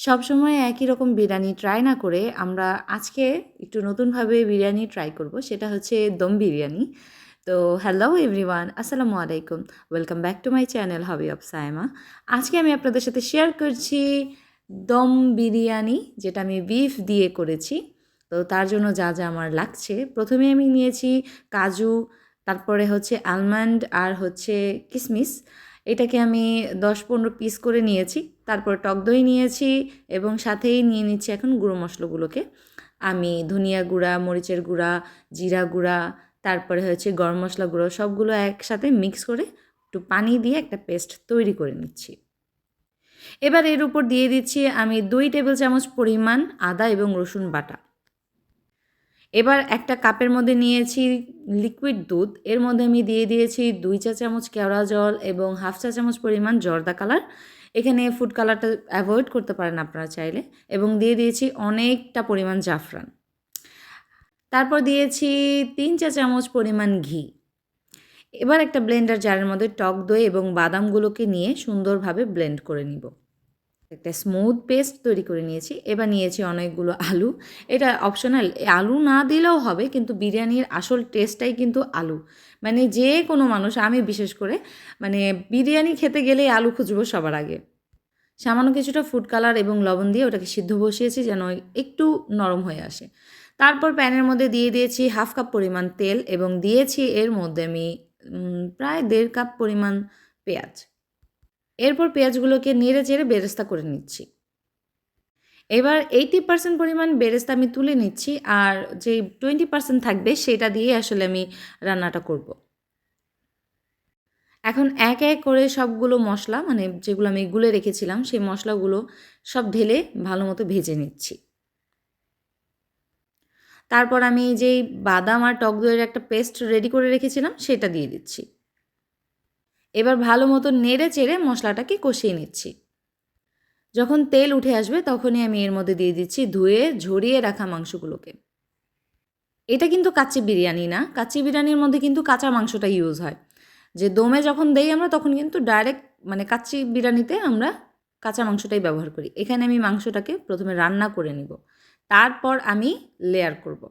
সবসময় একই রকম বিরিয়ানি ট্রাই না করে আমরা আজকে একটু নতুনভাবে বিরিয়ানি ট্রাই করব। সেটা হচ্ছে দম বিরিয়ানি। তো হ্যালো এভরিওয়ান, আসসালামু আলাইকুম। Welcome back to my channel hobby of Sayema. আজকে আমি আপনাদের সাথে শেয়ার করছি দম বিরিয়ানি, যেটা আমি বিফ দিয়ে করেছি। তো তার জন্য যা যা আমার লাগছে, প্রথমে আমি নিয়েছি কাজু, তারপরে হচ্ছে আলমন্ড আর হচ্ছে কিশমিশ। এটাকে আমি 10-15 পিস করে নিয়েছি। তারপর টক দই নিয়েছি এবং সাথেই নিয়ে নিচ্ছি এখন গুঁড়ো মশলাগুলোকে। আমি ধনিয়া গুঁড়া, মরিচের গুঁড়া, জিরা গুঁড়া, তারপরে হচ্ছে গরম মশলা গুঁড়ো সবগুলো একসাথে মিক্স করে একটু পানি দিয়ে একটা পেস্ট তৈরি করে নিচ্ছি। এবার এর উপর দিয়ে দিচ্ছি আমি 2 টেবিল চামচ পরিমাণ আদা এবং রসুন বাটা। এবার একটা কাপের মধ্যে নিয়েছি লিকুইড দুধ। এর মধ্যে আমি দিয়ে দিয়েছি 2 চা চামচ কেওড়া জল এবং হাফ চা চামচ পরিমাণ জর্দা কালার। এখানে ফুড কালারটা অ্যাভয়েড করতে পারেন আপনারা চাইলে। এবং দিয়ে দিয়েছি অনেকটা পরিমাণ জাফরান। তারপর দিয়েছি 3 চা চামচ পরিমাণ ঘি। এবার একটা ব্লেন্ডার জারের মধ্যে টক দই এবং বাদামগুলোকে নিয়ে সুন্দরভাবে ব্লেন্ড করে নিব। একটা স্মুথ পেস্ট তৈরি করে নিয়েছি। এবার নিয়েছি অনেকগুলো আলু। এটা অপশনাল, আলু না দিলেও হবে, কিন্তু বিরিয়ানির আসল টেস্টটাই কিন্তু আলু। মানে যে কোনো মানুষ, আমি বিশেষ করে মানে বিরিয়ানি খেতে গেলেই আলু খুঁজবো সবার আগে। সামান্য কিছুটা ফুড কালার এবং লবণ দিয়ে ওটাকে সিদ্ধ বসিয়েছি যেন একটু নরম হয়ে আসে। তারপর প্যানের মধ্যে দিয়ে দিয়েছি হাফ কাপ পরিমাণ তেল এবং দিয়েছি এর মধ্যে আমি প্রায় 1.5 কাপ পরিমাণ পেঁয়াজ। এরপর পেঁয়াজগুলোকে নেড়ে চেড়ে বেরেস্তা করে নিচ্ছি। এবার 80% পরিমাণ বেরেস্তা আমি তুলে নিচ্ছি, আর যে 20% থাকবে সেটা দিয়ে আসলে আমি রান্নাটা করব। এখন এক এক করে সবগুলো মশলা, মানে যেগুলো আমি গুলে রেখেছিলাম সেই মশলাগুলো সব ঢেলে ভালো মতো ভেজে নিচ্ছি। তারপর আমি যেই বাদাম আর টক দইয়ের একটা পেস্ট রেডি করে রেখেছিলাম সেটা দিয়ে দিচ্ছি। এবার ভালো মতো নেড়ে চেড়ে মশলাটাকে কষিয়ে নিচ্ছি। যখন তেল উঠে আসবে তখনই আমি এর মধ্যে দিয়ে দিচ্ছি ধুয়ে ঝরিয়ে রাখা মাংসগুলোকে। এটা কিন্তু কাচ্চি বিরিয়ানি না। কাচ্চি বিরিয়ানির মধ্যে কিন্তু কাঁচা মাংসটা ইউজ হয়। যে দমে যখন দেই আমরা তখন কিন্তু ডাইরেক্ট মানে কাচ্চি বিরিয়ানিতে আমরা কাঁচা মাংসটাই ব্যবহার করি। এখানে আমি মাংসটাকে প্রথমে রান্না করে নিব। তারপর আমি লেয়ার করব।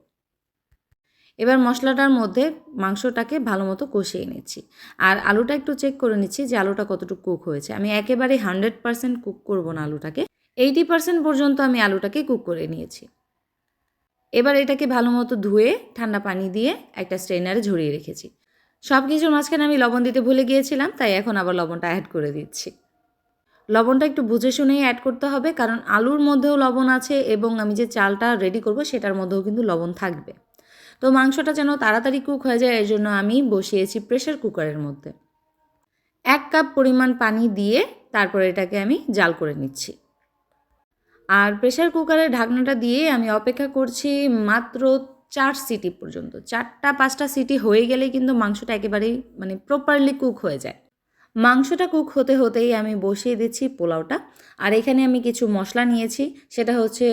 এবার মশলাটার মধ্যে মাংসটাকে ভালো মতো কষিয়ে নিচ্ছি। আর আলুটা একটু চেক করে নিচ্ছি যে আলুটা কতটুকু কুক হয়েছে। আমি একেবারে 100% কুক করব না আলুটাকে। 80% পর্যন্ত আমি আলুটাকে কুক করে নিয়েছি। এবার এটাকে ভালো মতো ধুয়ে ঠান্ডা পানি দিয়ে একটা স্ট্রেনারে ঝরিয়ে রেখেছি। সব কিছুর মাঝখানে আমি লবণ দিতে ভুলে গিয়েছিলাম, তাই এখন আবার লবণটা অ্যাড করে দিচ্ছি। লবণটা একটু বুঝে শুনেই অ্যাড করতে হবে, কারণ আলুর মধ্যেও লবণ আছে এবং আমি যে চালটা রেডি করব সেটার মধ্যেও কিন্তু লবণ থাকবে। তো মাংসটা যেন তাড়াতাড়ি কুক হয়ে যায়, এর জন্য আমি বসিয়েছি প্রেশার কুকারের মধ্যে। 1 কাপ পরিমাণ পানি দিয়ে তারপর এটাকে আমি জাল করে নিচ্ছি। আর প্রেশার কুকারের ঢাকনাটা দিয়ে আমি অপেক্ষা করছি মাত্র 4 সিটি পর্যন্ত। 4টা-5টা সিটি হয়ে গেলেই কিন্তু মাংসটা একেবারেই মানে প্রপারলি কুক হয়ে যায়। মাংসটা কুক হতে হতেই আমি বসিয়ে দিচ্ছি পোলাওটা। আর এখানে আমি কিছু মশলা নিয়েছি। সেটা হচ্ছে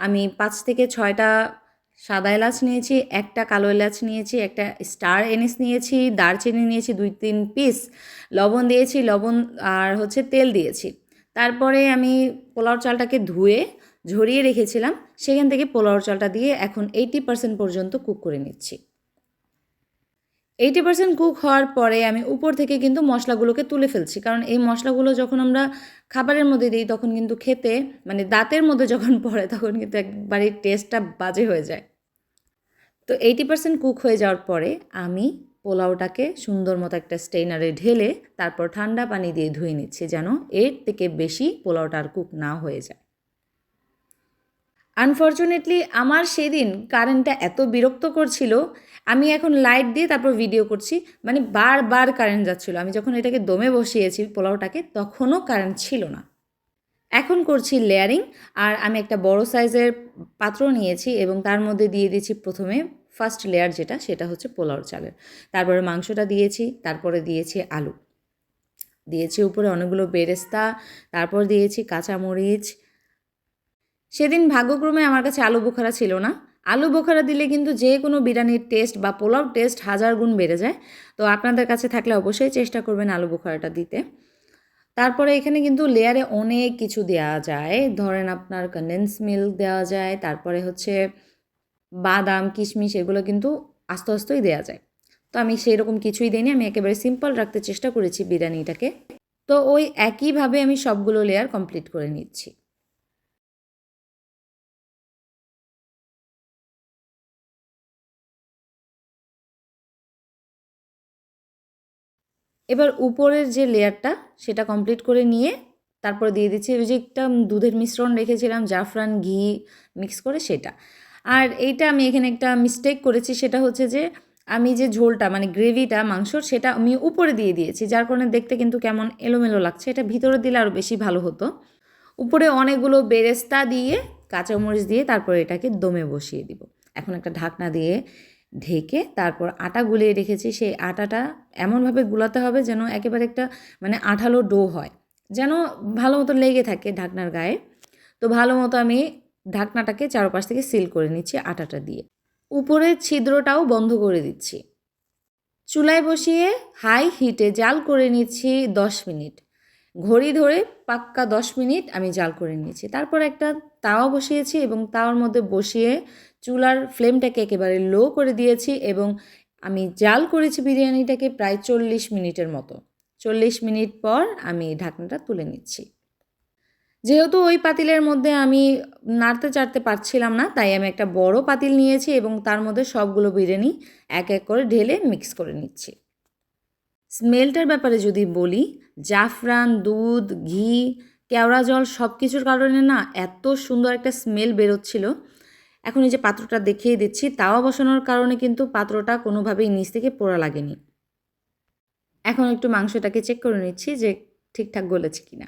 আমি 5 থেকে 6টা সাদা এলাচ নিয়েছি, একটা কালো এলাচ নিয়েছি, একটা স্টার এনিস নিয়েছি, দারচিনি নিয়েছি 2-3 পিস, লবণ দিয়েছি, লবণ আর হচ্ছে তেল দিয়েছি। তারপরে আমি পোলাওর চালটাকে ধুয়ে ঝরিয়ে রেখেছিলাম, সেখান থেকে পোলাওর চালটা দিয়ে এখন 80% পর্যন্ত কুক করে নিচ্ছি। 80% কুক হওয়ার পরে আমি উপর থেকে কিন্তু মশলাগুলোকে তুলে ফেলছি, কারণ এই মশলাগুলো যখন আমরা খাবারের মধ্যে দিই তখন কিন্তু খেতে মানে দাঁতের মধ্যে যখন পড়ে তখন কিন্তু একবারে টেস্টটা বাজে হয়ে যায়। তো 80% কুক হয়ে যাওয়ার পরে আমি পোলাওটাকে সুন্দর মতো একটা স্টেইনারে ঢেলে তারপর ঠান্ডা পানি দিয়ে ধুয়ে নিচ্ছি, যেন এর থেকে বেশি পোলাওটা আর কুক না হয়ে যায়। আনফরচুনেটলি আমার সেদিন কারেন্টটা এত বিরক্ত করছিল, আমি এখন লাইট দিয়ে তারপর ভিডিও করছি, মানে বারবার কারেন্ট যাচ্ছিলো। আমি যখন এটাকে দমে বসিয়েছি পোলাওটাকে তখনও কারেন্ট ছিল না। এখন করছি লেয়ারিং। আর আমি একটা বড় সাইজের পাত্র নিয়েছি এবং তার মধ্যে দিয়ে দিয়েছি প্রথমে ফার্স্ট লেয়ার, যেটা সেটা হচ্ছে পোলাওর চালের। তারপরে মাংসটা দিয়েছি, তারপরে দিয়েছি আলু, দিয়েছি উপরে অনেকগুলো বেরেস্তা, তারপর দিয়েছি কাঁচামরিচ। সেদিন ভাগ্যক্রমে আমার কাছে আলু বোখারা ছিল না। আলু বোখারা দিলে কিন্তু যে কোনো বিরিয়ানির টেস্ট বা পোলাওর টেস্ট 1000 গুণ বেড়ে যায়। তো আপনাদের কাছে থাকলে অবশ্যই চেষ্টা করবেন আলু বোখারাটা দিতে। তারপরে এখানে কিন্তু লেয়ারে অনেক কিছু দেওয়া যায়, ধরেন আপনার কনডেন্স মিল্ক দেওয়া যায়, তারপরে হচ্ছে বাদাম কিশমিশ এগুলো কিন্তু আস্তে আস্তেই দেওয়া যায়। তো আমি সেই রকম কিছুই দিইনি, আমি একেবারে সিম্পল রাখতে চেষ্টা করেছি বিরিয়ানিটাকে। তো ওই একইভাবে আমি সবগুলো লেয়ার কমপ্লিট করে নিচ্ছি। এবার উপরের যে লেয়ারটা সেটা কমপ্লিট করে নিয়ে তারপর দিয়ে দিচ্ছি ওই যে একটা দুধের মিশ্রণ রেখেছিলাম জাফরান ঘি মিক্স করে সেটা। আর এইটা আমি এখানে একটা মিস্টেক করেছি, সেটা হচ্ছে যে আমি যে ঝোলটা মানে গ্রেভিটা মাংসর সেটা আমি উপরে দিয়ে দিয়েছি, যার কারণে দেখতে কিন্তু কেমন এলোমেলো লাগছে। এটা ভিতরে দিলে আরও বেশি ভালো হতো। উপরে অনেকগুলো বেরেস্তা দিয়ে কাঁচামরিচ দিয়ে তারপর এটাকে দমে বসিয়ে দিব। এখন একটা ঢাকনা দিয়ে ঢেকে তারপর আটা গুলিয়ে রেখেছি, সেই আটাটা এমনভাবে গুলাতে হবে যেন একেবারে একটা মানে আঠালো ডো হয়, যেন ভালো মতো লেগে থাকে ঢাকনার গায়ে। তো ভালো মতো আমি ঢাকনাটাকে চারপাশ থেকে সিল করে নিচ্ছি আটাটা দিয়ে। উপরের ছিদ্রটাও বন্ধ করে দিচ্ছি। চুলায় বসিয়ে হাই হিটে জাল করে নিচ্ছি 10 মিনিট। ঘড়ি ধরে পাক্কা 10 মিনিট আমি জাল করে নিয়েছি। তারপর একটা তাওয়া বসিয়েছি এবং তাওয়ার মধ্যে বসিয়ে চুলার ফ্লেমটাকে একেবারে লো করে দিয়েছি এবং আমি জাল করেছি বিরিয়ানিটাকে প্রায় 40 মিনিটের মতো। 40 মিনিট পর আমি ঢাকনাটা তুলে নিচ্ছি। যেহেতু ওই পাতিলের মধ্যে আমি নাড়তে চাড়তে পারছিলাম না, তাই আমি একটা বড় পাতিল নিয়েছি এবং তার মধ্যে সবগুলো বিরিয়ানি এক এক করে ঢেলে মিক্স করে নিচ্ছি। স্মেলটার ব্যাপারে যদি বলি, জাফরান, দুধ, ঘি, কেওড়া জল সব কিছুর কারণে না এত সুন্দর একটা স্মেল বেরোচ্ছিল। এখন এই যে পাত্রটা দেখিয়ে দিচ্ছি, তাওয়া বসানোর কারণে কিন্তু পাত্রটা কোনোভাবেই নিচ থেকে পোড়া লাগেনি। এখন একটু মাংসটাকে চেক করে নিচ্ছি যে ঠিকঠাক গলেছে কিনা।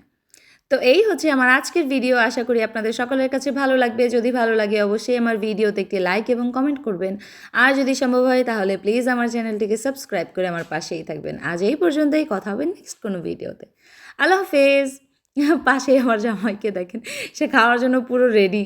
তো এই হচ্ছে আমার আজকের ভিডিও। আশা করি আপনাদের সকলের কাছে ভালো লাগবে। যদি ভালো লাগে অবশ্যই আমার ভিডিওতে একটি লাইক এবং কমেন্ট করবেন। আর যদি সম্ভব হয় তাহলে প্লিজ আমার চ্যানেলটিকে সাবস্ক্রাইব করে আমার পাশেই থাকবেন। আজ এই পর্যন্তই, কথা হবে নেক্সট কোনো ভিডিওতে। আল্লাহ হাফেজ। পাশেই আমার জামাইকে দেখেন, সে খাওয়ার জন্য পুরো রেডি।